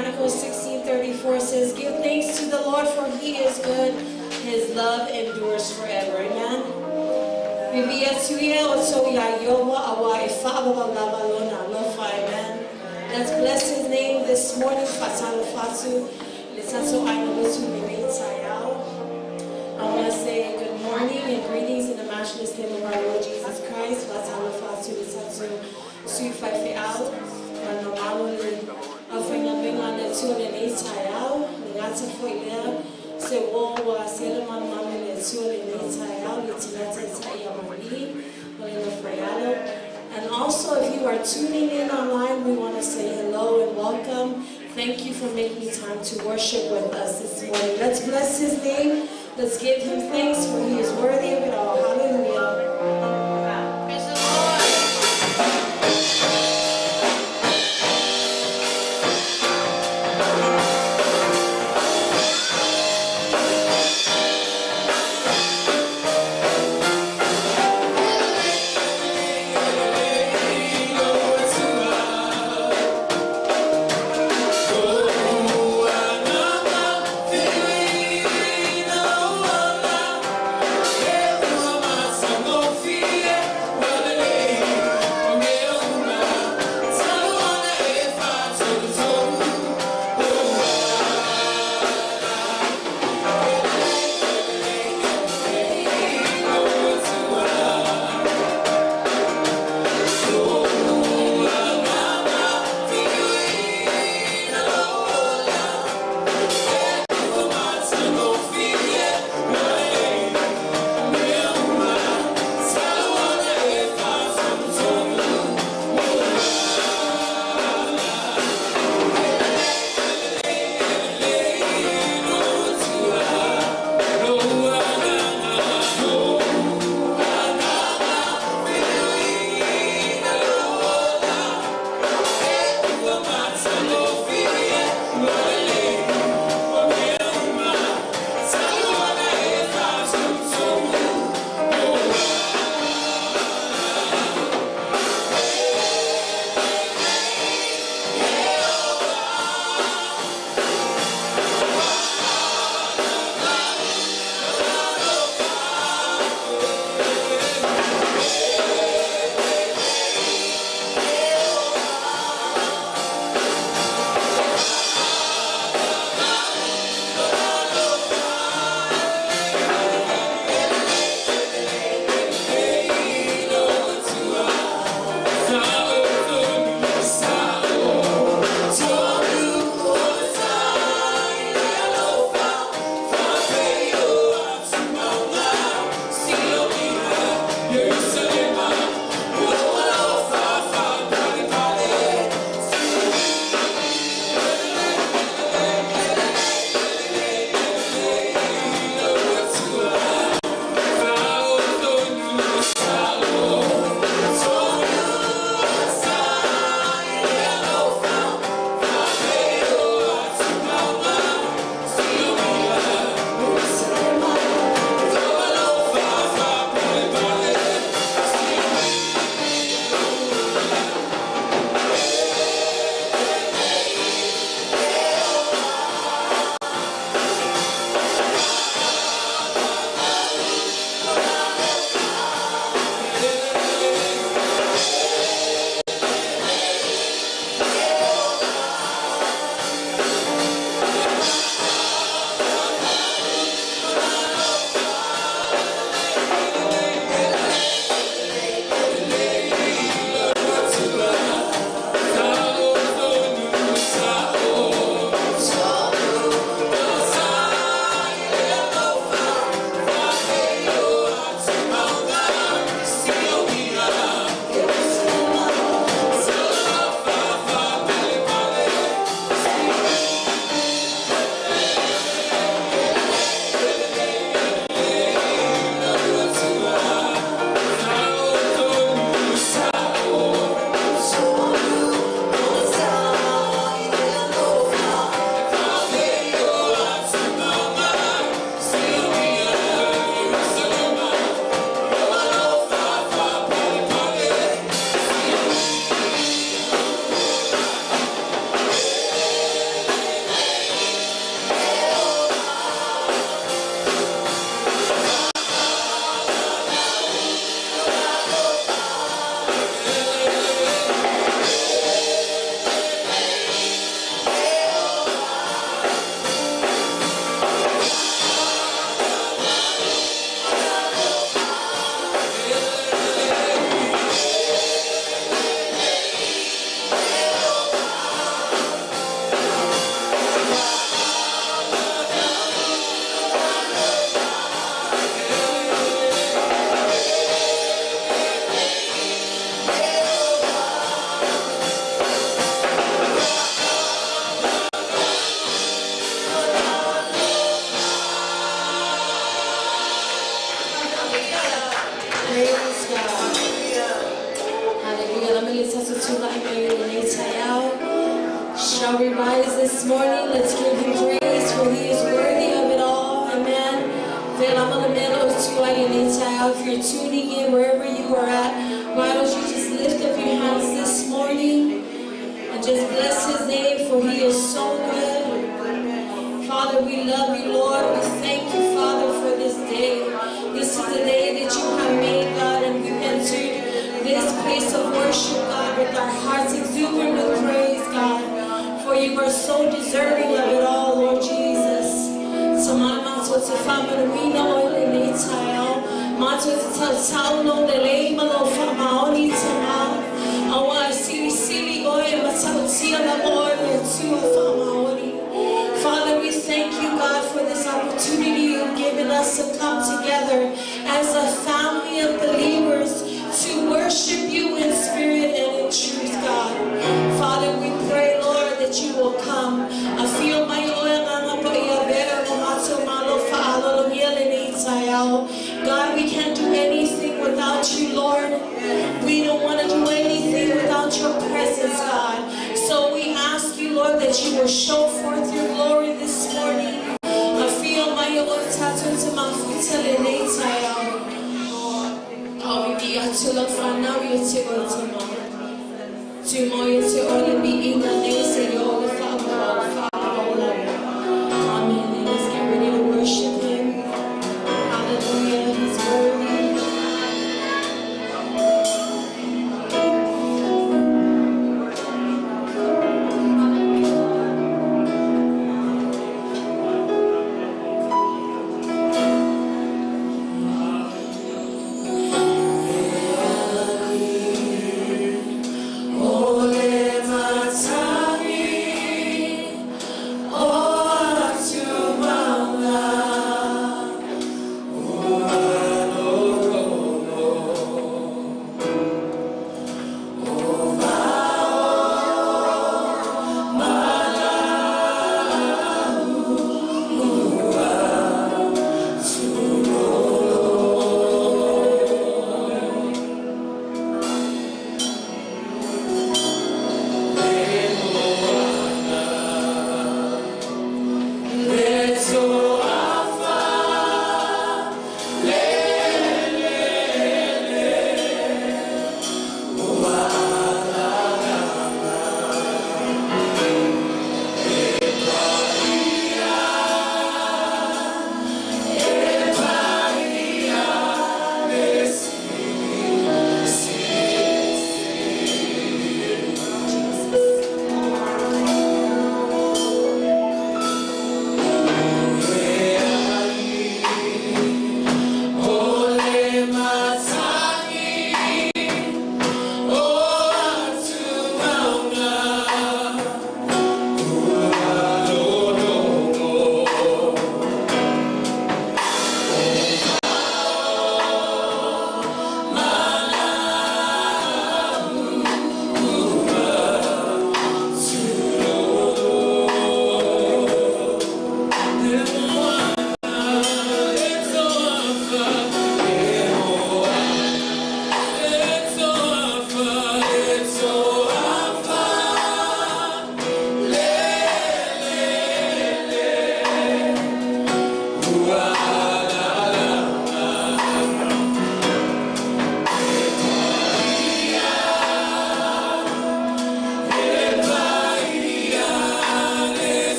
Chronicles 16:34 says, "Give thanks to the Lord, for he is good. His love endures forever." Amen. Let's bless his name this morning. I want to say good morning and greetings in the matchless name of our Lord Jesus Christ. And also, if you are tuning in online, we want to say hello and welcome. Thank you for making time to worship with us this morning. Let's bless his name. Let's give him thanks, for he is worthy of it all. Hallelujah. Praise the Lord. this morning. Let's give him praise, for he is worthy of it all. Amen. If you're tuning in wherever you are at, why don't you just lift up your hands this morning and just bless his name, for he is so good. Father, we love you, Lord. We thank you, Father, for this day. This is the day that you have made, God, and we've entered this place of worship, God, with our hearts exuberant with praise, God, for you are so deserving of it all, Lord Jesus. So my mato te whamara wina o le ne taio, mato te tau no le leima lo whamaoni te ma, awa sili sili oe matau tia la oe le tua whamaoni. Father, we thank you, God, for this opportunity you've given us to come together as a family of believers to worship you in spirit and in truth, God. Father, we pray, Lord, that you will come. I feel my God, we can't do anything without you, Lord. We don't want to do anything without your presence, God. So we ask you, Lord, that you will show forth your glory this morning. I feel my Amen. Let's get ready to worship him. Hallelujah. He's worthy. Ole matani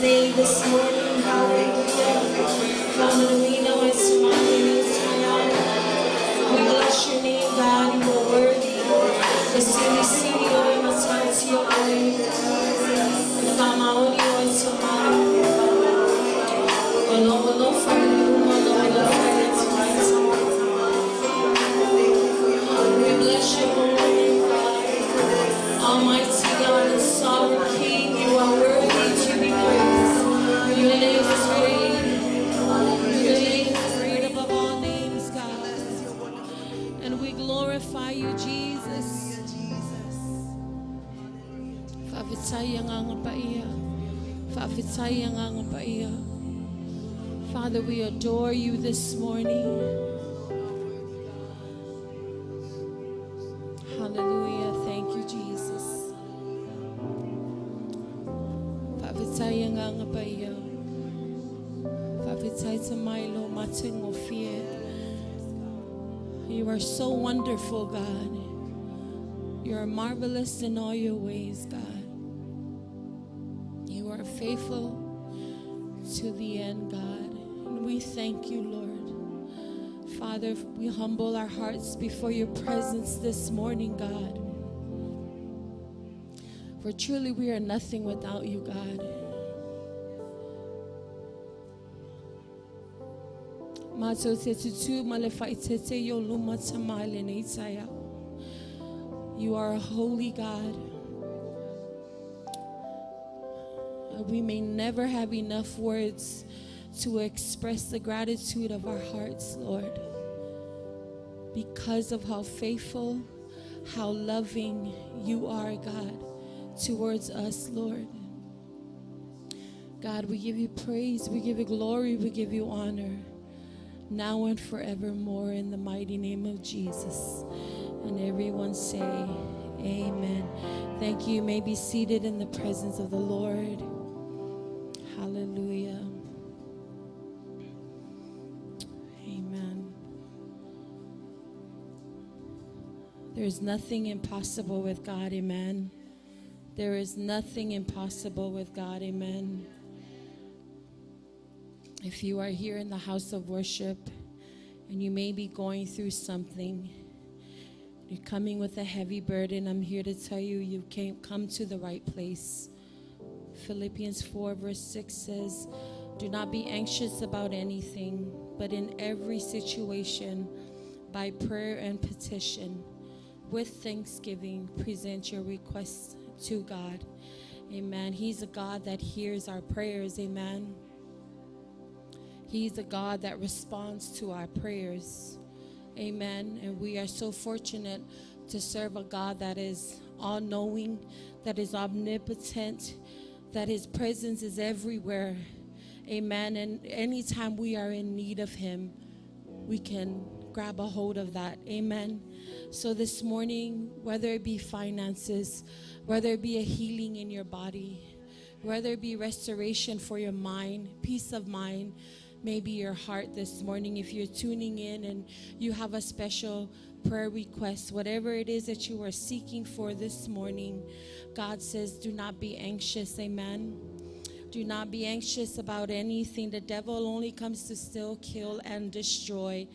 name this morning. Hallelujah. Hallelujah. We bless your name, God. You are worthy. The city, oh, my time, your name. Fama, only one to mine. No, for you, we bless your holy name, God. Almighty God and sovereign King, you are worthy to be praised. Your name is great. Your name is great above all names, God. And we glorify you, Jesus. Father, we adore you this morning. Hallelujah. Thank you, Jesus. You are so wonderful, God. You are marvelous in all your ways, God. You are faithful to the end, God. And we thank you, Lord. Father, we humble our hearts before your presence this morning, God. For truly we are nothing without you, God. You are a holy God. We may never have enough words to express the gratitude of our hearts, Lord, because of how faithful, how loving you are, God, towards us, Lord. God, we give you praise, we give you glory, we give you honor, now and forevermore, in the mighty name of Jesus. And everyone say, amen. Thank you. You may be seated in the presence of the Lord. Hallelujah. Amen. There is nothing impossible with God. Amen. There is nothing impossible with God. Amen. If you are here in the house of worship and you may be going through something, you're coming with a heavy burden, I'm here to tell you, you can't come to the right place. Philippians 4 verse 6 says, do not be anxious about anything, but in every situation, by prayer and petition, with thanksgiving, present your requests to God. Amen. He's a God that hears our prayers. Amen. He's a God that responds to our prayers. Amen. And we are so fortunate to serve a God that is all-knowing, that is omnipotent, that his presence is everywhere. Amen. And anytime we are in need of him, we can grab a hold of that. Amen. So this morning, whether it be finances, whether it be a healing in your body, whether it be restoration for your mind, peace of mind, maybe your heart this morning, if you're tuning in and you have a special prayer request, whatever it is that you are seeking for this morning, God says, do not be anxious. Amen. Do not be anxious about anything. The devil only comes to steal, kill, and destroy.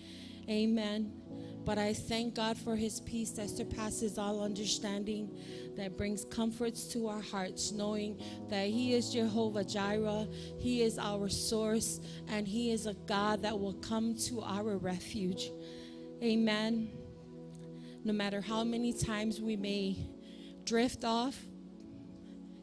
Amen. But I thank God for his peace that surpasses all understanding, that brings comforts to our hearts, knowing that he is Jehovah Jireh, he is our source, and he is a God that will come to our refuge. Amen. No matter how many times we may drift off,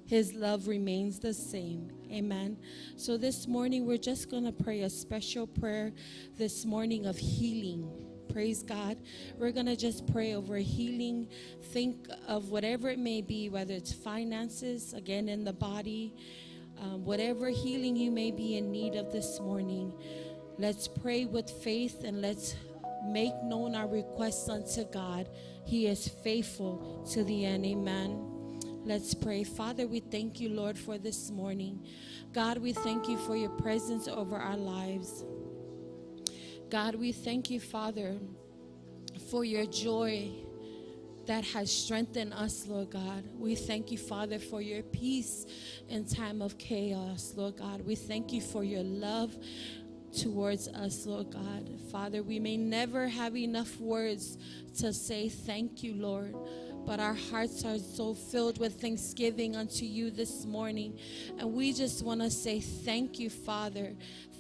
his love remains the same. Amen. So this morning, we're just going to pray a special prayer this morning of healing. Praise God. We're going to just pray over healing. Think of whatever it may be, whether it's finances, again, in the body, whatever healing you may be in need of this morning. Let's pray with faith and let's make known our requests unto God. He is faithful to the end. Amen. Let's pray. Father, we thank you, Lord, for this morning. God, we thank you for your presence over our lives. God, we thank you, Father, for your joy that has strengthened us, Lord God. We thank you, Father, for your peace in time of chaos, Lord God. We thank you for your love towards us, Lord God. Father, we may never have enough words to say thank you, Lord, but our hearts are so filled with thanksgiving unto you this morning. And we just want to say thank you, Father.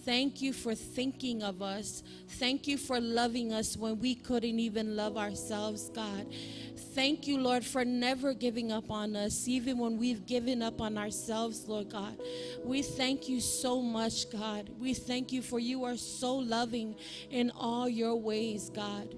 Thank you for thinking of us. Thank you for loving us when we couldn't even love ourselves, God. Thank you, Lord, for never giving up on us, even when we've given up on ourselves, Lord God. We thank you so much, God. We thank you for you are so loving in all your ways, God.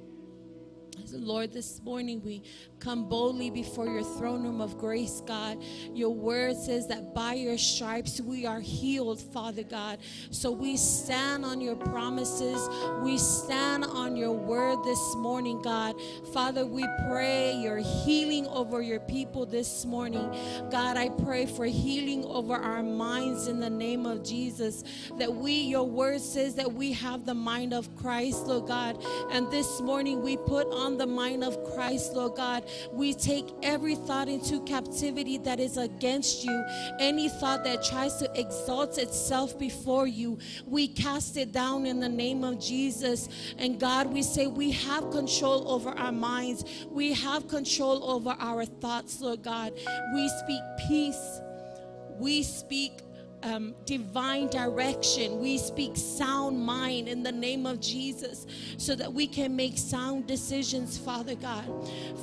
Lord, this morning we come boldly before your throne room of grace, God. Your word says that by your stripes we are healed, Father God. So we stand on your promises. We stand on your word this morning, God. Father, we pray your healing over your people this morning. God, I pray for healing over our minds in the name of Jesus. That your word says that we have the mind of Christ, Lord God. And this morning we put on the mind of Christ, Lord God. We take every thought into captivity that is against you. Any thought that tries to exalt itself before you, we cast it down in the name of Jesus. And God, we say we have control over our minds. We have control over our thoughts, Lord God. We speak peace. We speak divine direction. We speak sound mind in the name of Jesus so that we can make sound decisions, Father God.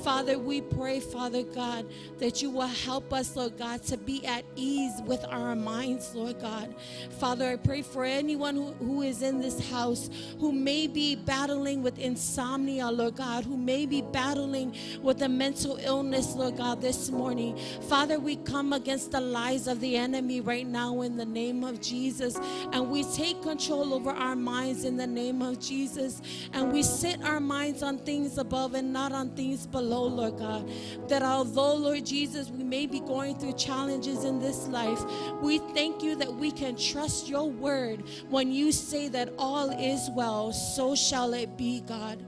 Father, we pray, Father God, that you will help us, Lord God, to be at ease with our minds, Lord God. Father, I pray for anyone who is in this house who may be battling with insomnia, Lord God, who may be battling with a mental illness, Lord God, this morning. Father, we come against the lies of the enemy right now in the name of Jesus, and we take control over our minds in the name of Jesus, and we set our minds on things above and not on things below, Lord God. That although, Lord Jesus, we may be going through challenges in this life, we thank you that we can trust your word when you say that all is well, so shall it be, God.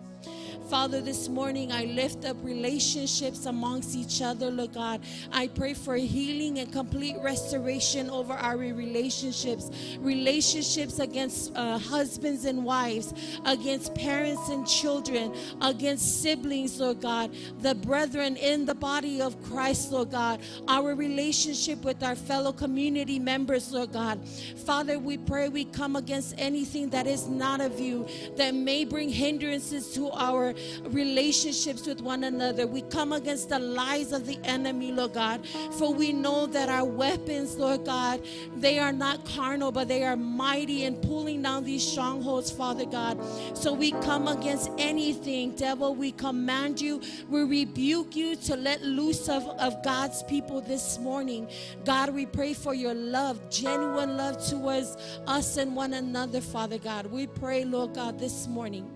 Father, this morning I lift up relationships amongst each other, Lord God. I pray for healing and complete restoration over our relationships. Relationships against husbands and wives, against parents and children, against siblings, Lord God. The brethren in the body of Christ, Lord God. Our relationship with our fellow community members, Lord God. Father, we pray we come against anything that is not of you, that may bring hindrances to our relationships with one another. We come against the lies of the enemy, Lord God, for we know that our weapons, Lord God, they are not carnal, but they are mighty in pulling down these strongholds, Father God. So we come against anything, devil, we command you, we rebuke you to let loose of God's people this morning. God, we pray for your love, genuine love towards us and one another, Father God. We pray, Lord God, this morning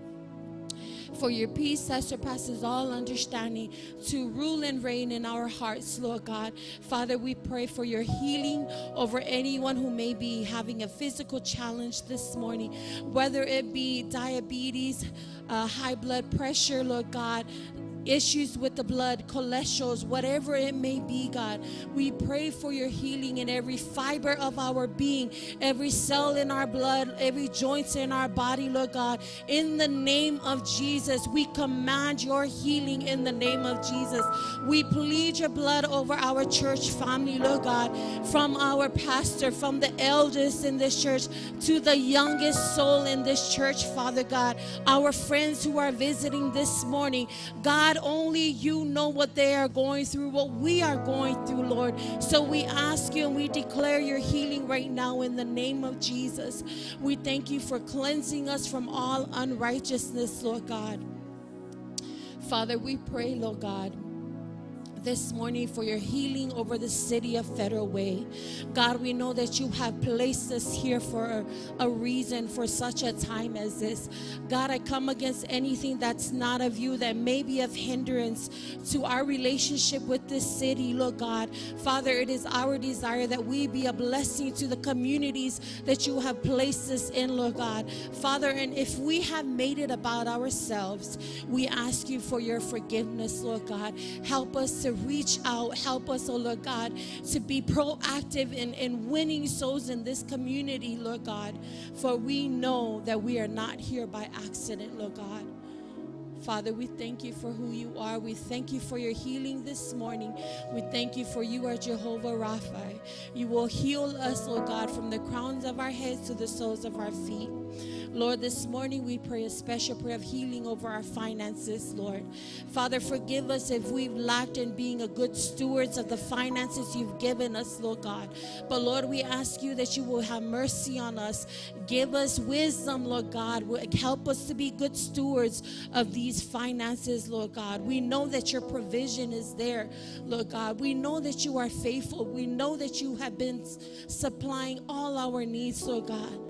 for your peace that surpasses all understanding to rule and reign in our hearts, Lord God. Father, we pray for your healing over anyone who may be having a physical challenge this morning, whether it be diabetes, high blood pressure, Lord God, issues with the blood, cholesterol, whatever it may be, God. We pray for your healing in every fiber of our being, every cell in our blood, every joint in our body, Lord God. In the name of Jesus, we command your healing in the name of Jesus. We plead your blood over our church family, Lord God, from our pastor, from the elders in this church to the youngest soul in this church, Father God. Our friends who are visiting this morning, God, only you know what they are going through, what we are going through, Lord. So we ask you and we declare your healing right now in the name of Jesus. We thank you for cleansing us from all unrighteousness, Lord God. Father, we pray, Lord God, this morning for your healing over the city of Federal Way. God, we know that you have placed us here for a reason, for such a time as this. God, I come against anything that's not of you, that may be of hindrance to our relationship with this city, Lord God. Father, it is our desire that we be a blessing to the communities that you have placed us in, Lord God. Father, and if we have made it about ourselves, we ask you for your forgiveness, Lord God. Help us to reach out. Help us, oh Lord God, to be proactive in winning souls in this community, Lord God. For we know that we are not here by accident, Lord God. Father, we thank you for who you are. We thank you for your healing this morning. We thank you for you are Jehovah Rapha. You will heal us, Lord God, from the crowns of our heads to the soles of our feet. Lord, this morning we pray a special prayer of healing over our finances, Lord. Father, forgive us if we've lacked in being a good stewards of the finances you've given us, Lord God. But Lord, we ask you that you will have mercy on us. Give us wisdom, Lord God. Help us to be good stewards of these finances, Lord God. We know that your provision is there, Lord God. We know that you are faithful. We know that you have been supplying all our needs, Lord God.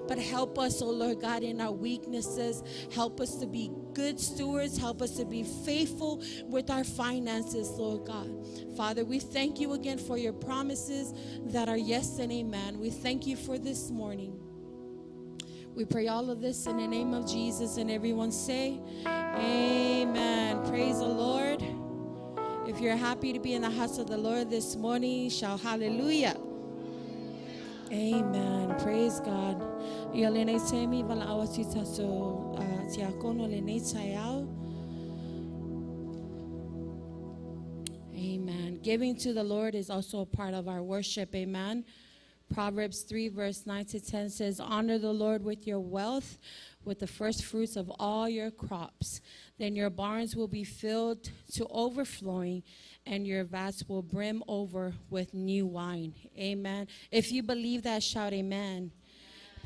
But help us, oh Lord God, in our weaknesses. Help us to be good stewards. Help us to be faithful with our finances, Lord God. Father, we thank you again for your promises that are yes and amen. We thank you for this morning. We pray all of this in the name of Jesus, and everyone say, amen. Praise the Lord. If you're happy to be in the house of the Lord this morning, shout hallelujah. Amen. Praise God. Amen. Giving to the Lord is also a part of our worship. Amen. Proverbs 3 verse 9 to 10 says, honor the Lord with your wealth, with the first fruits of all your crops. Then your barns will be filled to overflowing, and your vats will brim over with new wine. Amen. If you believe that, shout amen.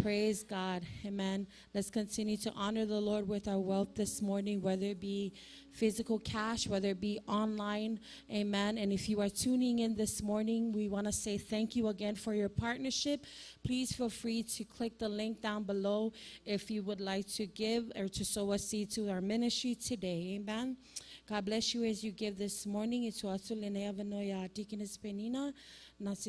Praise God. Amen. Let's continue to honor the Lord with our wealth this morning, whether it be physical cash, whether it be online. Amen. And if you are tuning in this morning, we want to say thank you again for your partnership. Please feel free to click the link down below if you would like to give or to sow a seed to our ministry today. Amen. God bless you as you give this morning. It's also Linnea Vanoya Deaconess Penina. Amen.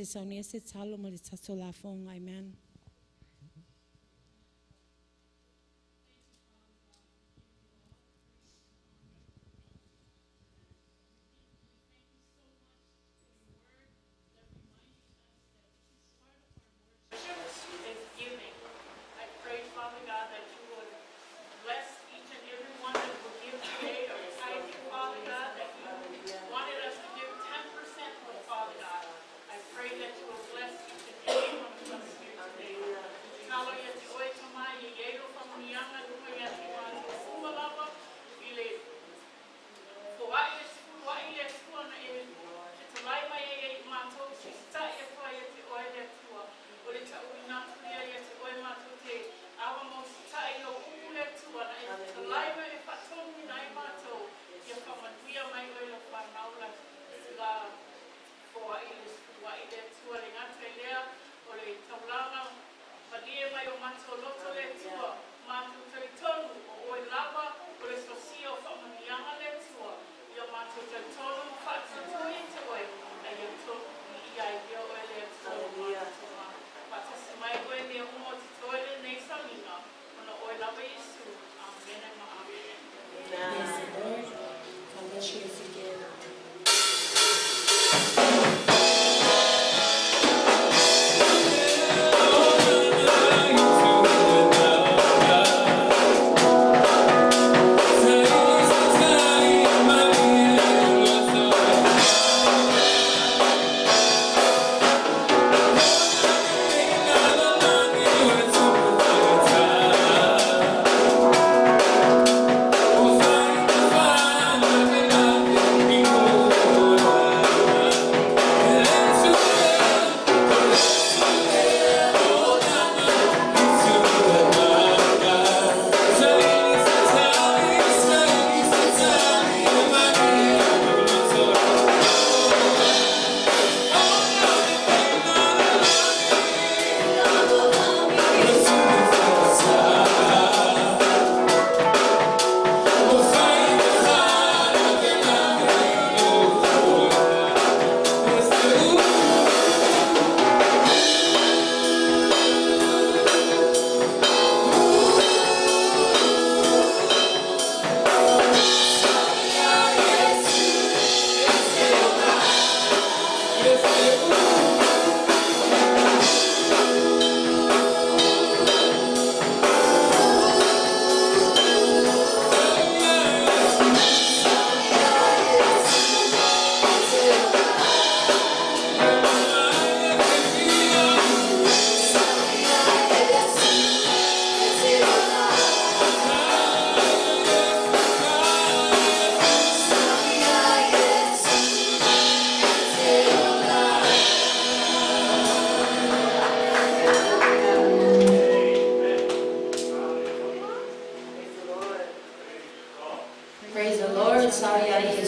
Praise the Lord. Sorry, amen.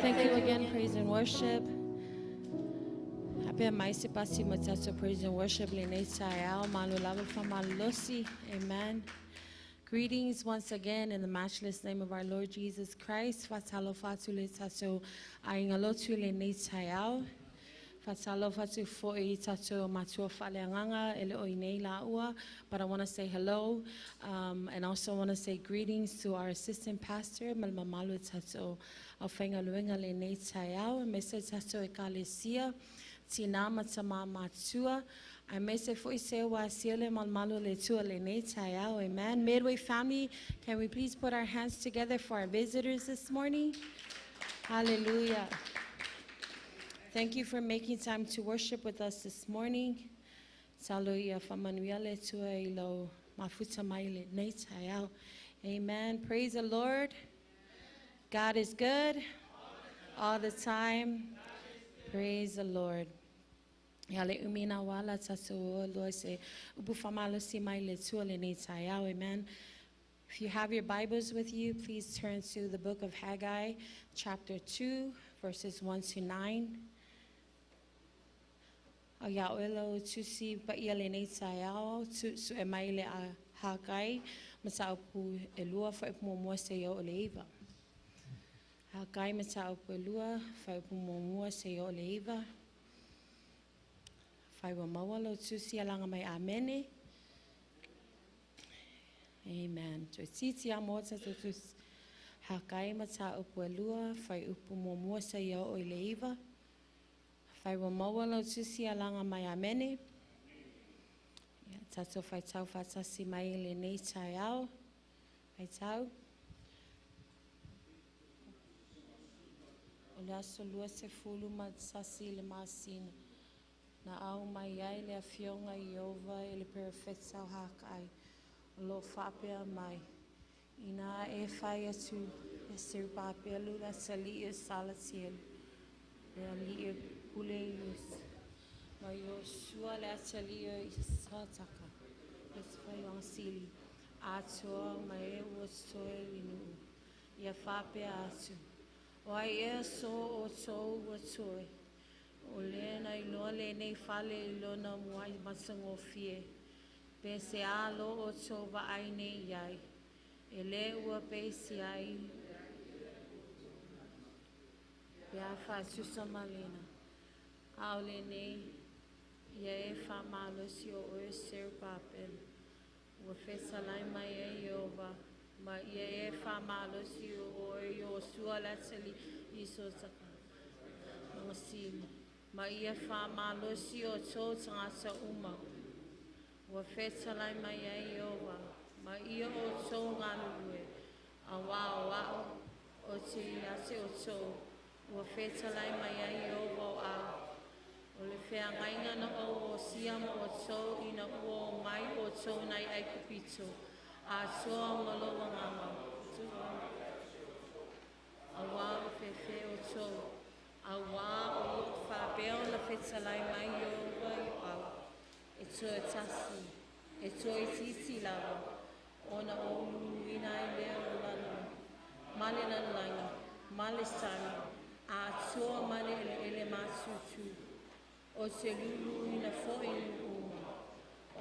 Thank you again, praise and worship. Happy Maisi Pasi Matato, praise and worship. Amen. Greetings once again in the matchless name of our Lord Jesus Christ. Fatalo fatu le tato aingalotu le netayao. Fatalo fatu foi tato matua faleanganga ele oinei laua. But I want to say hello and also want to say greetings to our assistant pastor, Malmamalu tato aufenga luenga le netayao. Mese tato ekalesia. Tina matama matua. I may say for amen. Midway family, can we please put our hands together for our visitors this morning? Hallelujah. Thank you for making time to worship with us this morning. Amen. Praise the Lord. God is good all the time. Praise the Lord. Amen. If you have your Bibles with you, please turn to the book of Haggai, chapter 2, verses 1 to 9. Amen. Titi amota tutus hakai mata upwelua fai upumomua sa yo oileiva fai wamawalo tusi alanga mai amene tato fai tau fatasi mai le nei taiao fai tau ola solua se fulu matsasi le masina na au mai ai le afionga iova ele perfecta hakai lo fapea mai ina e fai atu e ser papea lula sali e salatiel e ali e puleius ma yo sua le sali e sataka e fai ansili ato mai o soelinu ia fapea atu o ai e so o so o toe o le na ilo le nei fale ilo na muai masango fie pese alo o tova aine yai ele ua pese ai ya fa susa malena aule nei ye fa malo si o ser papel o fesa lai mai e ova ma ye fa malo si o yo suala seli iso saka ngasi ma ye fa malo si o to tsa uma wa feta lai mai ai ova ma ia o so ngalue a wa o te ase o so wa feta lai mai ai ova a o le fea ngainga na o siam o so ina o mai o so nai ai kupito a so ngalo ngama a wa o fefe o so a wa o fa beo la feta lai mai ova a It's a tasi lava. Ona o ina leo lana. Malena lana. Malistani. A toa male ele masutu. O se lulu ina fo inu uma.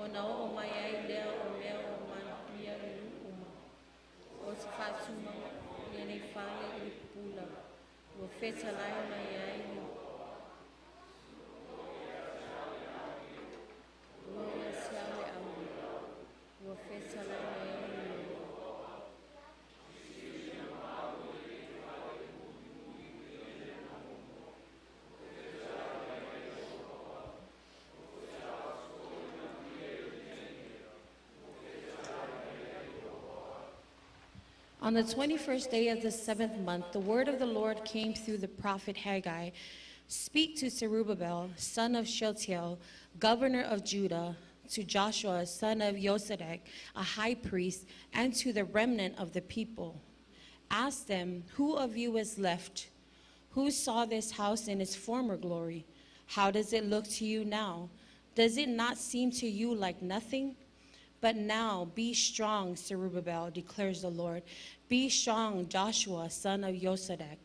Ona o mai ai leo o mea o mania inu uma. O se fatuma yene fale i pula. O feta lai mai ai inu. On the 21st day of the 7th month, the word of the Lord came through the prophet Haggai. Speak to Zerubbabel, son of Shealtiel, governor of Judah, to Joshua, son of Josedek, a high priest, and to the remnant of the people. Ask them, who of you is left? Who saw this house in its former glory? How does it look to you now? Does it not seem to you like nothing? But now be strong, Zerubbabel, declares the Lord. Be strong, Joshua, son of Josedek,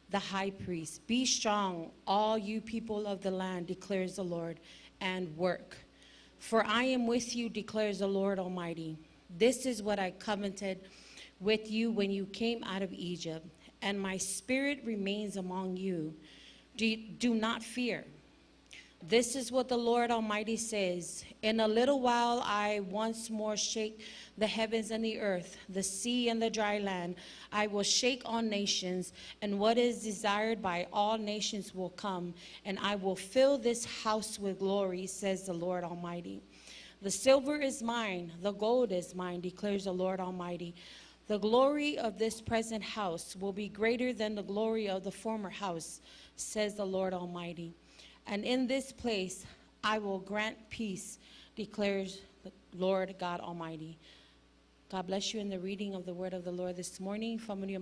the high priest. Be strong, all you people of the land, declares the Lord, and work. For I am with you, declares the Lord Almighty. This is what I covenanted with you when you came out of Egypt, and my spirit remains among you. Do not fear. This is what the Lord Almighty says. In a little while I once more shake the heavens and the earth, the sea and the dry land. I will shake all nations, and what is desired by all nations will come, and I will fill this house with glory, says the Lord Almighty. The silver is mine, the gold is mine, declares the Lord Almighty. The glory of this present house will be greater than the glory of the former house, says the Lord Almighty. And in this place I will grant peace, declares the Lord God Almighty. God bless you in the reading of the word of the Lord this morning. Amen.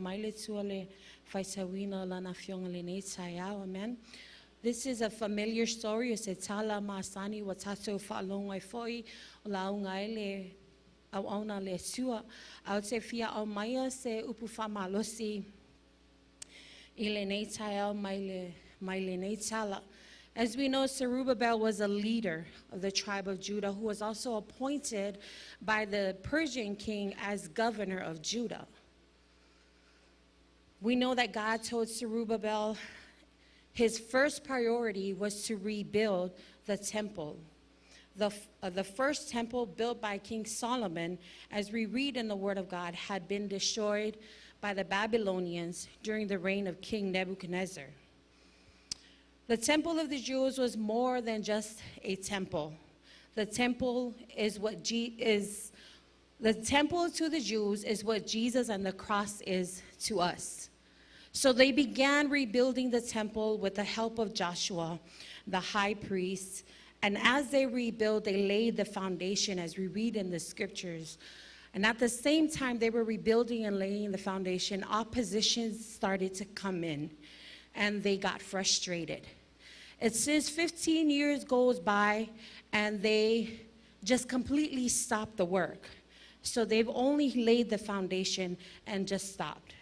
This is a familiar story. I would say fia o maya se upufa malosi ile neitaya maile neitala. As we know, Zerubbabel was a leader of the tribe of Judah who was also appointed by the Persian king as governor of Judah. We know that God told Zerubbabel his first priority was to rebuild the temple. The first temple built by King Solomon, as we read in the Word of God, had been destroyed by the Babylonians during the reign of King Nebuchadnezzar. The temple of the Jews was more than just a temple. The temple to the Jews is what Jesus and the cross is to us. So they began rebuilding the temple with the help of Joshua, the high priest. And as they rebuilt, they laid the foundation, as we read in the scriptures. And at the same time they were rebuilding and laying the foundation, opposition started to come in, and they got frustrated. It says 15 years goes by, and they just completely stopped the work. So they've only laid the foundation and just stopped.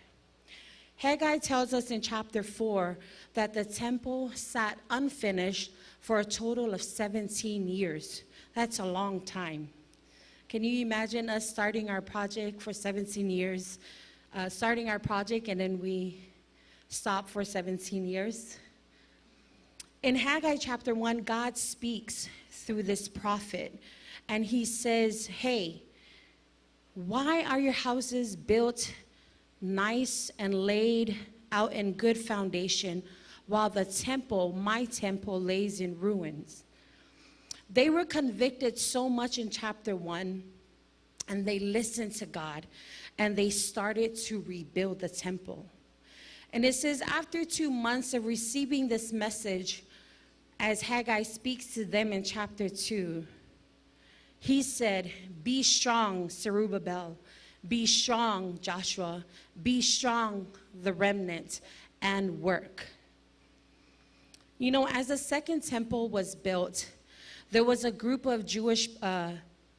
Haggai tells us in chapter 4 that the temple sat unfinished for a total of 17 years. That's a long time. Can you imagine us starting our project for 17 years, starting our project and then we stop for 17 years? In Haggai chapter 1, God speaks through this prophet, and he says, hey, why are your houses built nice and laid out in good foundation, while the temple, my temple, lays in ruins? They were convicted so much in chapter 1, and they listened to God, and they started to rebuild the temple. And it says, after 2 months of receiving this message, as Haggai speaks to them in chapter 2, he said, be strong, Zerubbabel. Be strong, Joshua. Be strong, the remnant, and work. You know, as the second temple was built, there was a group of Jewish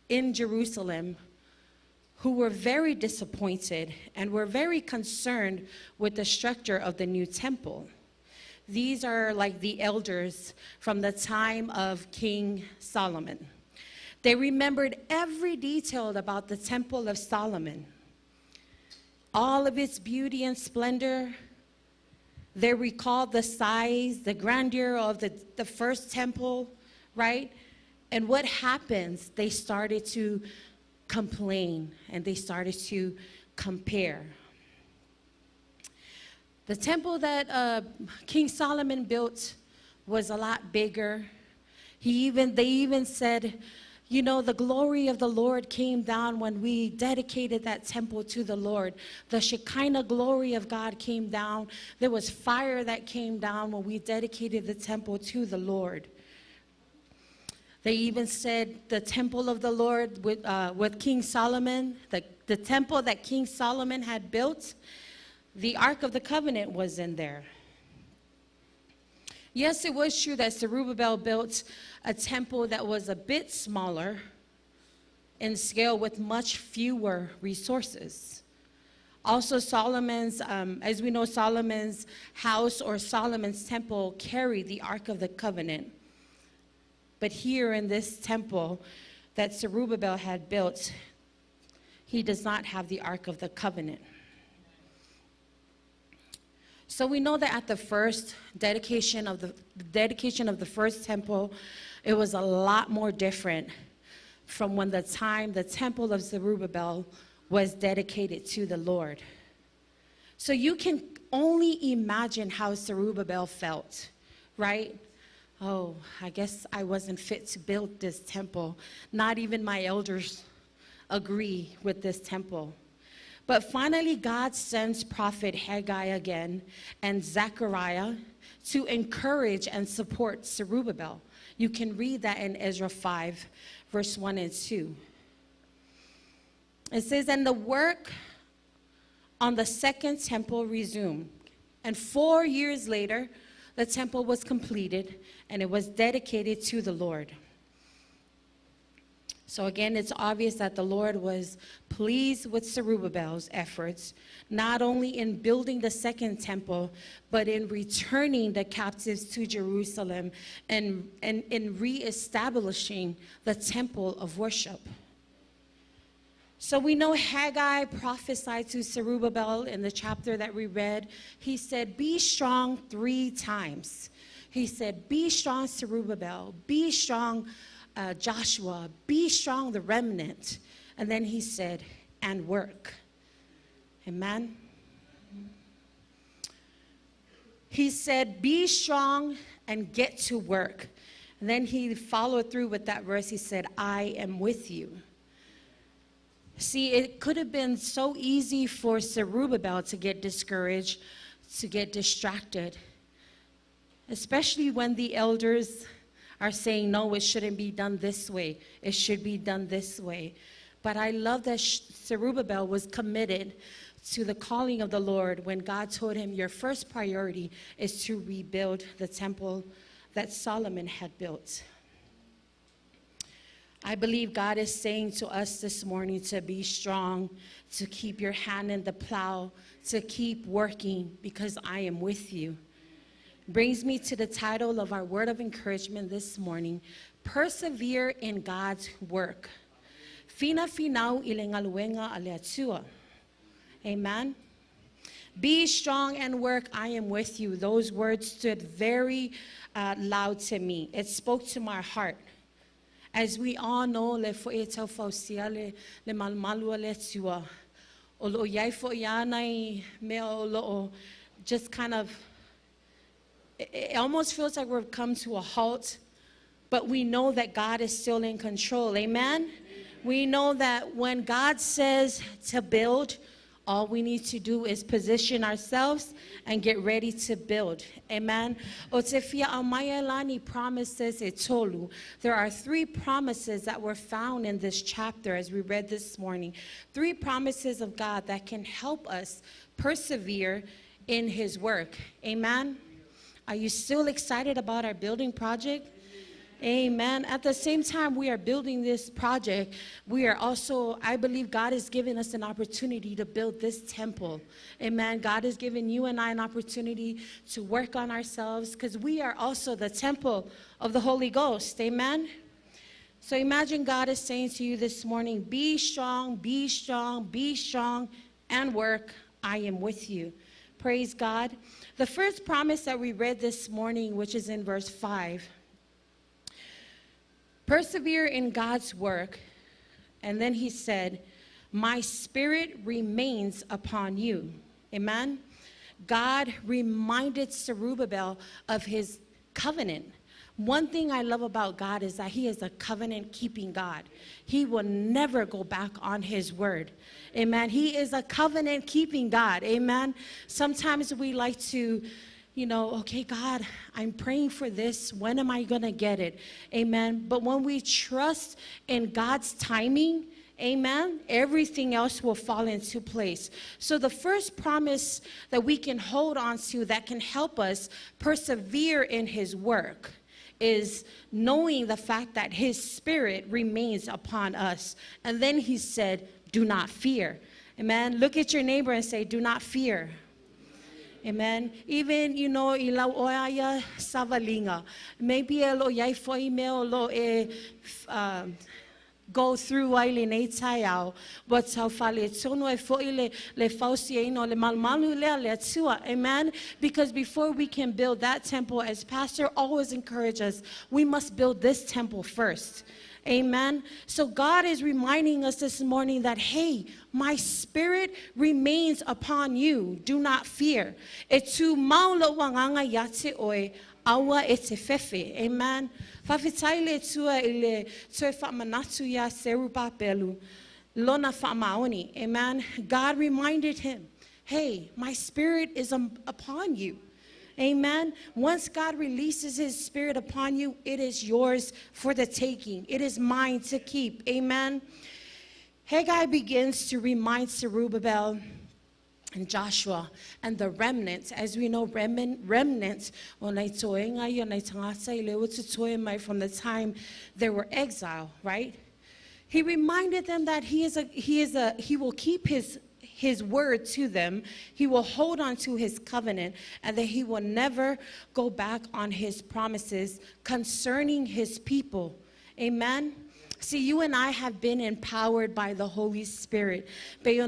in Jerusalem who were very disappointed and were very concerned with the structure of the new temple. These are like the elders from the time of King Solomon. They remembered every detail about the temple of Solomon, all of its beauty and splendor. They recalled the size, the grandeur of the first temple, right? And what happens? They started to complain, and they started to compare. The temple that King Solomon built was a lot bigger. They even said, you know, the glory of the Lord came down when we dedicated that temple to the Lord. The Shekinah glory of God came down. There was fire that came down when we dedicated the temple to the Lord. They even said the temple of the Lord with King Solomon, the temple that King Solomon had built, the Ark of the Covenant was in there. Yes, it was true that Zerubbabel built a temple that was a bit smaller in scale with much fewer resources. Also, as we know, Solomon's house or Solomon's temple carried the Ark of the Covenant. But here in this temple that Zerubbabel had built, he does not have the Ark of the Covenant. So we know that at the first dedication of the first temple, it was a lot more different from when the temple of Zerubbabel was dedicated to the Lord. So you can only imagine how Zerubbabel felt, right? Oh, I guess I wasn't fit to build this temple. Not even my elders agree with this temple. But finally, God sends prophet Haggai again and Zechariah to encourage and support Zerubbabel. You can read that in Ezra 5, verse 1 and 2. It says, and the work on the second temple resumed. And 4 years later, the temple was completed and it was dedicated to the Lord. So again, it's obvious that the Lord was pleased with Zerubbabel's efforts, not only in building the second temple, but in returning the captives to Jerusalem and in reestablishing the temple of worship. So we know Haggai prophesied to Zerubbabel in the chapter that we read. He said, be strong 3 times. He said, be strong, Zerubbabel. Be strong, Joshua. Be strong, the remnant. And then he said, and work. Amen. He said, be strong and get to work. And then he followed through with that verse. He said, I am with you. See, it could have been so easy for Zerubbabel to get discouraged, to get distracted, especially when the elders are saying, no, it shouldn't be done this way. It should be done this way. But I love that Zerubbabel was committed to the calling of the Lord when God told him, your first priority is to rebuild the temple that Solomon had built. I believe God is saying to us this morning to be strong, to keep your hand in the plow, to keep working, because I am with you. Brings me to the title of our word of encouragement this morning, persevere in God's work. Fina finau ilengaluenga aleatua. Amen. Be strong and work, I am with you. Those words stood very loud to me. It spoke to my heart. As we all know, le fo'eta fausia le malmalua le tua. O lo yai fo'ianai me o lo just kind of, it almost feels like we've come to a halt, but we know that God is still in control. Amen? We know that when God says to build, all we need to do is position ourselves and get ready to build. Amen. Otefia Amayalani promises etolu. There are 3 promises that were found in this chapter as we read this morning. 3 promises of God that can help us persevere in his work. Amen. Are you still excited about our building project? Amen. At the same time we are building this project, we are also, I believe God has given us an opportunity to build this temple. Amen. God has given you and I an opportunity to work on ourselves because we are also the temple of the Holy Ghost. Amen. So imagine God is saying to you this morning, be strong, be strong, be strong, and work. I am with you. Praise God. The first promise that we read this morning, which is in verse 5, persevere in God's work. And then he said, my spirit remains upon you. Amen. God reminded Zerubbabel of his covenant. One thing I love about God is that he is a covenant-keeping God. He will never go back on his word. Amen. He is a covenant-keeping God. Amen. Sometimes we like to, okay, God, I'm praying for this. When am I going to get it? Amen. But when we trust in God's timing, amen, everything else will fall into place. So the first promise that we can hold on to that can help us persevere in his work is knowing the fact that his spirit remains upon us. And then he said, do not fear. Amen. Look at your neighbor and say, do not fear. Amen. Even, ilaw oya savalinga. Maybe elo yai foi meo lo go through waile nei taiao, but sao fale tono e foi le fausi no le malmalu le tua. Amen. Because before we can build that temple, as Pastor always encourages us, we must build this temple first. Amen. So God is reminding us this morning that, hey, my spirit remains upon you. Do not fear. Etu maula wanganga yate oe awa etefefe. Amen. Fafitaile tua ile toe famanatu ya serupa pelu lona famaoni. Amen. God reminded him, hey, my spirit is upon you. Amen. Once God releases his spirit upon you, it is yours for the taking. It is mine to keep. Amen. Haggai begins to remind Zerubbabel and Joshua and the remnants. As we know, remnants from the time they were exiled, right? He reminded them that he will keep his word to them. He will hold on to his covenant, and that he will never go back on his promises concerning his people. Amen. See, you and I have been empowered by the Holy Spirit. I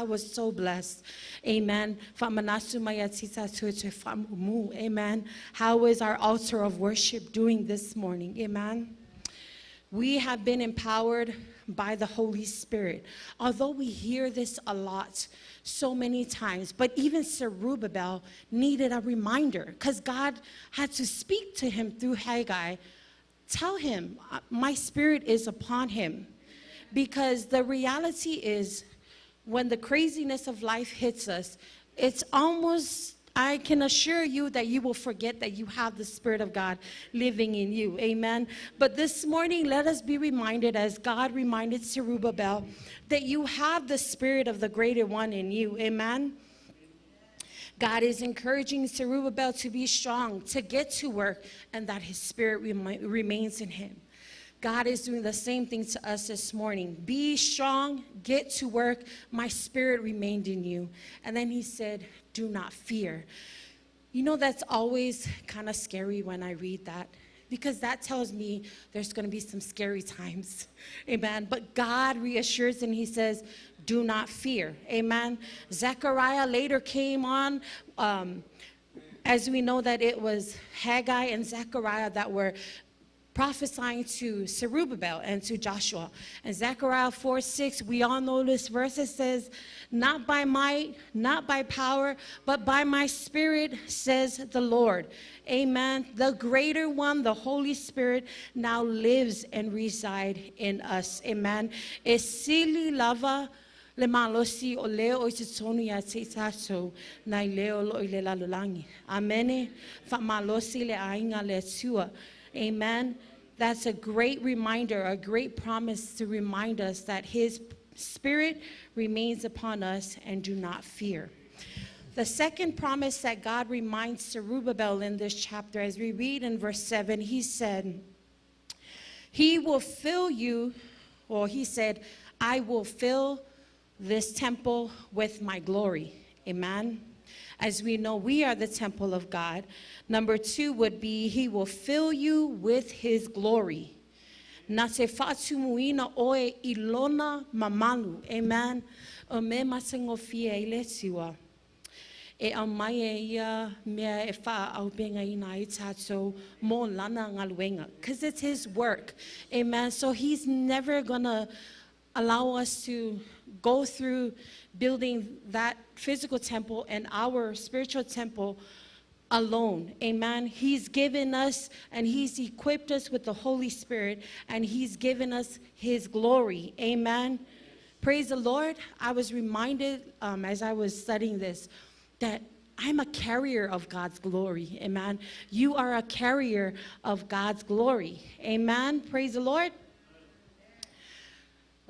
was so blessed. Amen. Amen. How is our altar of worship doing this morning? Amen. We have been empowered by the Holy Spirit. Although we hear this a lot, so many times, but even Zerubbabel needed a reminder because God had to speak to him through Haggai. Tell him, my spirit is upon him. Because the reality is, when the craziness of life hits us, it's almost, I can assure you that you will forget that you have the Spirit of God living in you. Amen. But this morning, let us be reminded, as God reminded Zerubbabel, that you have the Spirit of the Greater One in you. Amen. God is encouraging Zerubbabel to be strong, to get to work, and that his spirit remains in him. God is doing the same thing to us this morning. Be strong, get to work, my spirit remained in you. And then he said, do not fear. You know, that's always kind of scary when I read that, because that tells me there's going to be some scary times. Amen. But God reassures and he says, do not fear. Amen. Zechariah later came on. As we know that it was Haggai and Zechariah that were prophesying to Zerubbabel and to Joshua. And Zechariah 4:6, we all know this verse. It says, not by might, not by power, but by my spirit, says the Lord. Amen. The greater one, the Holy Spirit, now lives and resides in us. Amen. Esili lava le malosi o leo o te tonu ya te tato na leo lo ile lalulangi. Amen. Fa malosi le ainga le tua. Amen. That's a great reminder, a great promise to remind us that his spirit remains upon us and do not fear. The second promise that God reminds Zerubbabel in this chapter, as we read in verse 7, he said, he will fill you, or he said, I will fill this temple with my glory. Amen. As we know, we are the temple of God. Number 2 would be, he will fill you with his glory. Nase fatu muina oe ilona mamalu. Amen. Ome masengofia iletiwa. E amaye ia mea e fa au benga ina itato mo lana ngaluenga. Because it's his work. Amen. So he's never going to allow us to go through building that physical temple and our spiritual temple alone. Amen. He's given us and he's equipped us with the Holy Spirit, and he's given us his glory. Amen. Praise the Lord. I was reminded as I was studying this that I'm a carrier of God's glory. Amen. You are a carrier of God's glory. Amen. Praise the Lord.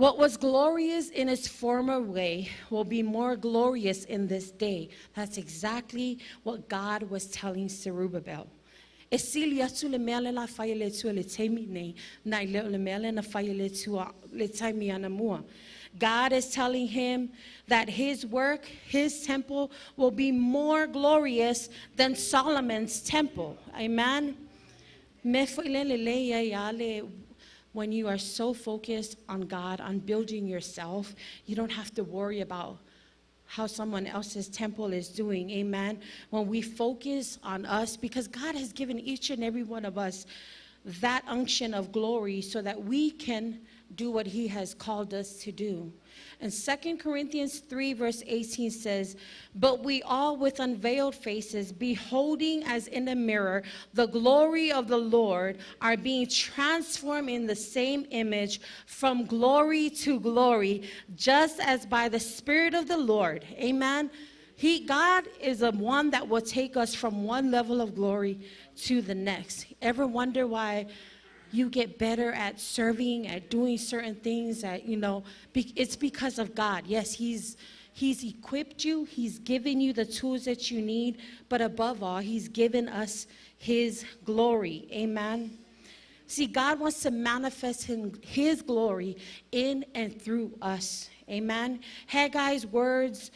What was glorious in its former way will be more glorious in this day. That's exactly what God was telling Zerubbabel. God is telling him that his work, his temple, will be more glorious than Solomon's temple. Amen. When you are so focused on God, on building yourself, you don't have to worry about how someone else's temple is doing. Amen. When we focus on us, because God has given each and every one of us that unction of glory so that we can do what he has called us to do. And 2 Corinthians 3 verse 18 says, "But we all with unveiled faces, beholding as in a mirror the glory of the Lord, are being transformed in the same image from glory to glory, just as by the Spirit of the Lord." Amen. God is the one that will take us from one level of glory to the next. Ever wonder why you get better at serving, at doing certain things, it's because of God. Yes, He's equipped you, He's given you the tools that you need, but above all, He's given us His glory. Amen. See, God wants to manifest His glory in and through us. Amen. Haggai's words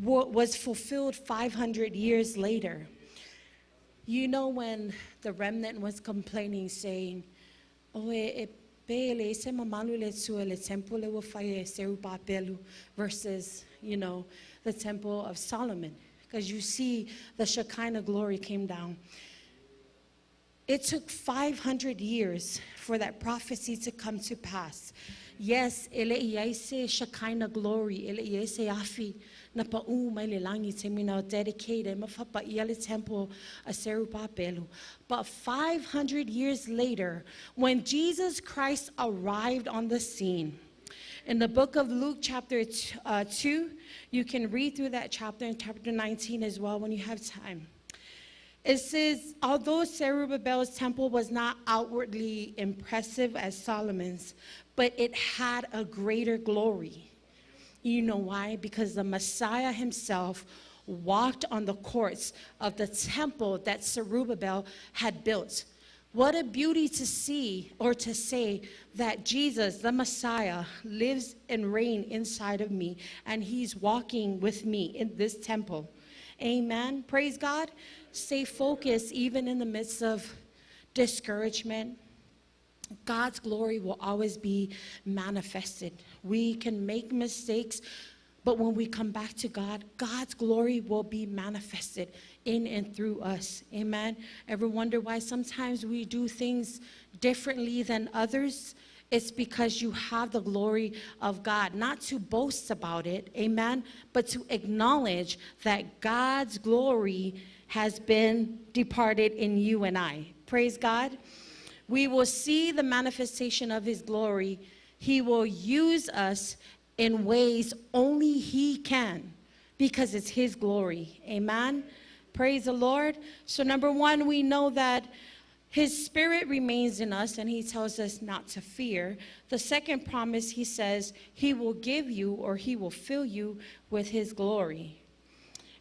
was fulfilled 500 years later. You know, when the remnant was complaining, saying, versus, the temple of Solomon. Because you see, the Shekinah glory came down. It took 500 years for that prophecy to come to pass. Yes, Shekinah glory, dedicated temple of Zerubbabel. But 500 years later, when Jesus Christ arrived on the scene, in the book of Luke chapter 2, you can read through that chapter and chapter 19 as well when you have time. It says, although Zerubbabel's temple was not outwardly impressive as Solomon's, but it had a greater glory. You know why? Because the Messiah himself walked on the courts of the temple that Zerubbabel had built. What a beauty to see, or to say that Jesus, the Messiah, lives and reigns inside of me, and he's walking with me in this temple. Amen. Praise God. Stay focused even in the midst of discouragement. God's glory will always be manifested. We can make mistakes, but when we come back to God, God's glory will be manifested in and through us. Amen. Ever wonder why sometimes we do things differently than others? It's because you have the glory of God, not to boast about it, amen, but to acknowledge that God's glory has been departed in you and I. Praise God. We will see the manifestation of his glory. He will use us in ways only he can, because it's his glory. Amen. Praise the Lord. So number one, we know that his spirit remains in us, and he tells us not to fear. The second promise, he says, he will give you, or he will fill you with his glory.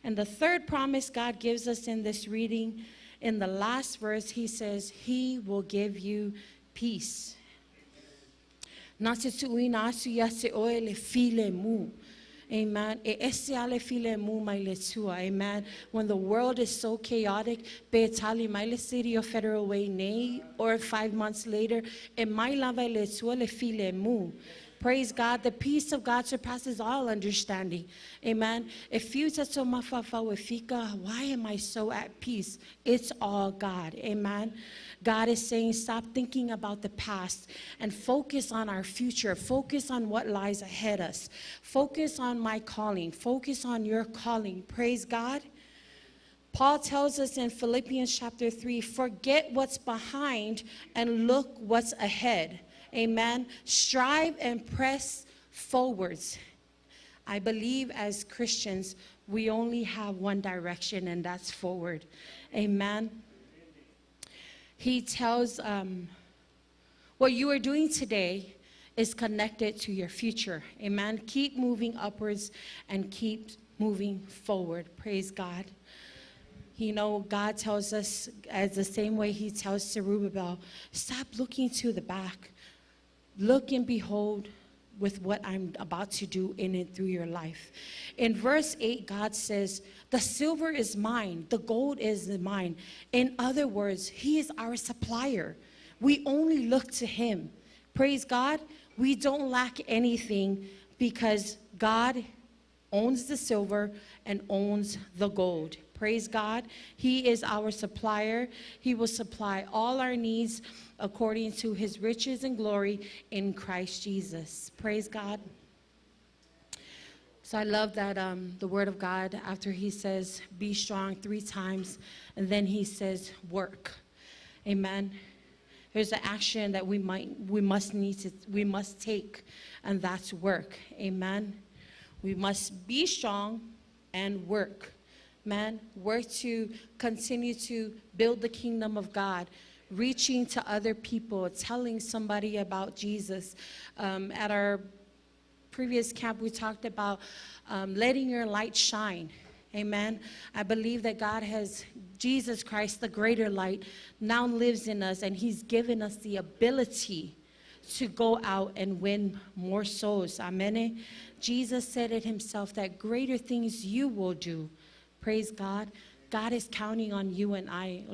And the third promise God gives us in this reading, in the last verse, he says, he will give you peace. Amen. Amen. When the world is so chaotic, city of Federal Way, or 5 months later, praise God. The peace of God surpasses all understanding. Amen. If you say, why am I so at peace? It's all God. Amen. God is saying, stop thinking about the past and focus on our future. Focus on what lies ahead of us. Focus on my calling. Focus on your calling. Praise God. Paul tells us in Philippians chapter 3, forget what's behind and look what's ahead. Amen. Strive and press forwards. I believe as Christians, we only have one direction, and that's forward. Amen. He tells, what you are doing today is connected to your future. Amen. Keep moving upwards and keep moving forward. Praise God. You know, God tells us, as the same way he tells Zerubbabel, stop looking to the back. Look and behold with what I'm about to do in and through your life. In verse 8, God says, the silver is mine, the gold is mine. In other words, he is our supplier. We only look to him. Praise God. We don't lack anything because God owns the silver and owns the gold. Praise God. He is our supplier. He will supply all our needs according to his riches and glory in Christ Jesus. Praise God. So I love that the word of God, after he says, be strong 3 times, and then he says, work. Amen. There's an action that we must take, and that's work. Amen. We must be strong and work. Man, work to continue to build the kingdom of God, reaching to other people, telling somebody about Jesus. At our previous camp, we talked about letting your light shine. Amen. I believe that God has, Jesus Christ, the greater light, now lives in us, and he's given us the ability to go out and win more souls. Amen. Jesus said it himself that greater things you will do. Praise God. God is counting on you and I.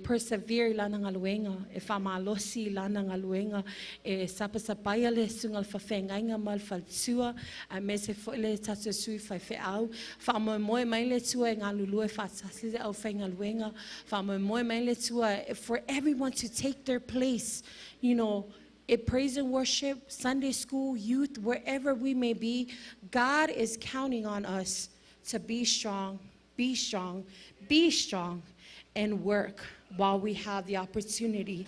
Persevere la nang aluenga, famalosi la nang aluenga, sapasapaya le sungal fafenga mal falsua, mese fole tatsui fafeau, famoy maile tua ngalulu fatsasli au fengaluenga, famoy maile tua, for everyone to take their place, you know. Praise and worship, Sunday school, youth, wherever we may be, God is counting on us to be strong, be strong, be strong, and work while we have the opportunity.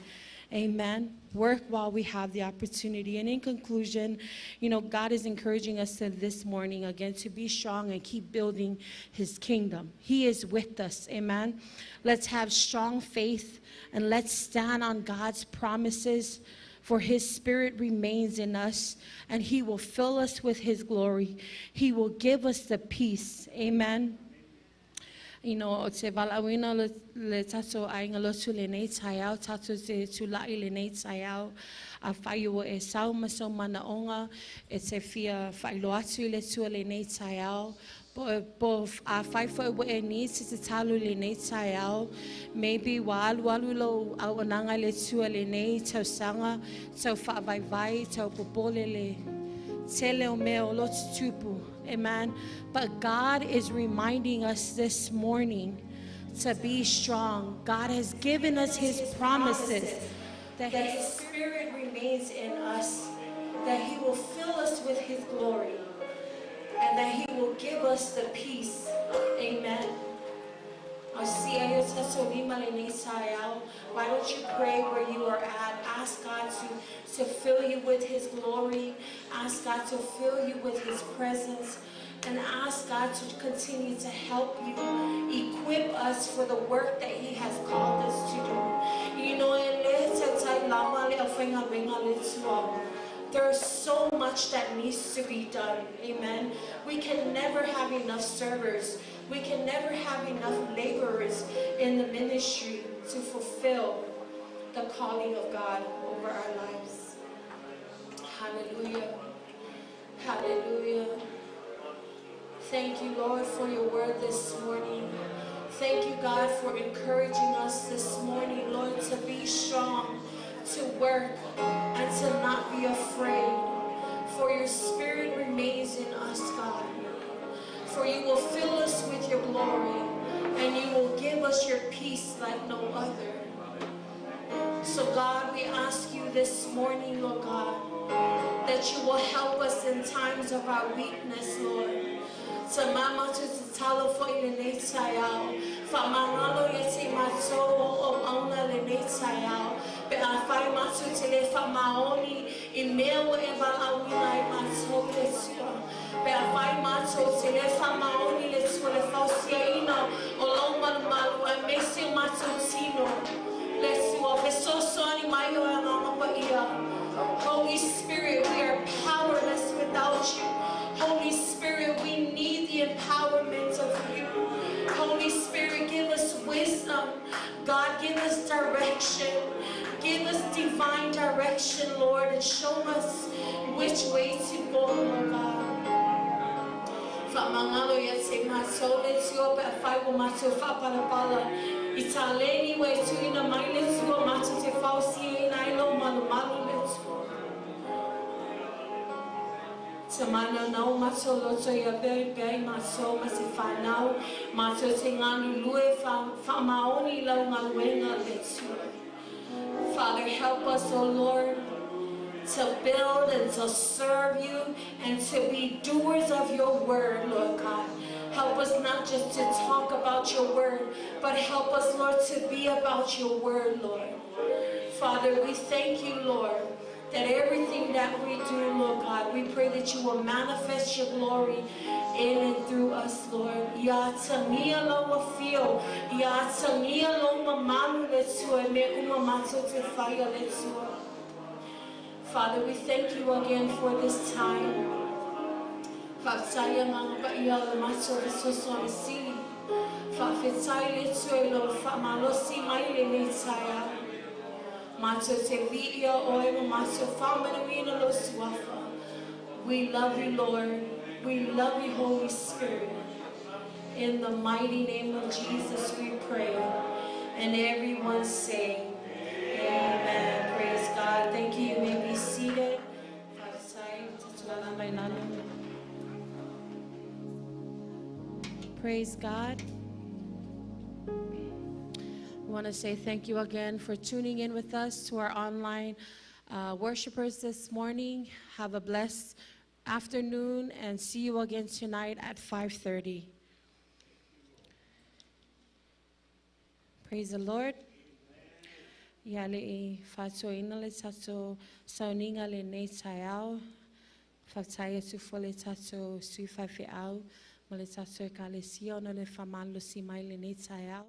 Amen. Work while we have the opportunity. And in conclusion, you know, God is encouraging us this morning again to be strong and keep building his kingdom. He is with us. Amen. Let's have strong faith and let's stand on God's promises. For his spirit remains in us, and he will fill us with his glory. He will give us the peace. Amen. You know, se valawina le tato ainga lotu le nei taiao, tato se tulai le nei taiao, a whaiua e saumaso mana onga, e se fia whailoatu le tua le nei taiao, po a whaifo e ni se te talu le nei taiao, maybe walu lo au ananga le tua le nei tau sanga, tau whaavaivai, tau popole le tele o meo lotu tupu. Amen. But God is reminding us this morning to be strong. God has given us his promises that his spirit remains in us, that he will fill us with his glory, and that he will give us the peace. Amen. Why don't you pray where you are at? Ask God to fill you with his glory. Ask God to fill you with his presence. And ask God to continue to help you, equip us for the work that he has called us to do. You know, there's so much that needs to be done. Amen. We can never have enough servers. We can never have enough laborers in the ministry to fulfill the calling of God over our lives. Hallelujah. Hallelujah. Thank you, Lord, for your word this morning. Thank you, God, for encouraging us this morning, Lord, to be strong, to work, and to not be afraid. For your spirit remains in us, God. For you will fill us with your glory, and you will give us your peace like no other. So, God, we ask you this morning, Lord God, that you will help us in times of our weakness, Lord. To mama to talo for you ne tsayao fa mangalo yeti mato o ona le ne tsayao be a fai mato tele fa maoni imeo e vala wina mato le tsua be a fai mato tele fa maoni le tsua le fausia ina o lo mal malu e mesi mato tino Holy Spirit, we are powerless without you. Holy Spirit, we need the empowerment of you. Holy Spirit, give us wisdom. God, give us direction. Give us divine direction, Lord, and show us which way to go, Lord God. Famangalo yetse maso letio pa fai maso fa para pala italeni we tu ina mai letio maso te fausi na ilo malu malu letio samana nau maso loto ya bei maso masi fa nau maso te nganu lue fa maoni lau ngaluenga letio. Father, help us, O Lord, to build and to serve you and to be doers of your word, Lord God. Help us not just to talk about your word, but help us, Lord, to be about your word, Lord. Father, we thank you, Lord, that everything that we do, Lord God, we pray that you will manifest your glory in and through us, Lord. Ya tania lo wafio, ya tania lo mamanu letua, me umamato te fire letua. Father, we thank you again for this time. Fataya mga paiyala maso resoso si. Fafetai letua lo famalosi maile metaya. Mato te via oimo mato famanamina lo suafa. We love you, Lord. We love you, Holy Spirit. In the mighty name of Jesus we pray. And everyone say, amen. Praise God. Thank you. You may be seated. Praise God. We want to say thank you again for tuning in with us to our online worshipers this morning. Have a blessed afternoon and see you again tonight at 5:30. Praise the Lord. Yale e fato inale tato sauninga le ne tayao fataya tu fole tato sui fafe au male tato kalesio no le famalo si mai le ne tayao.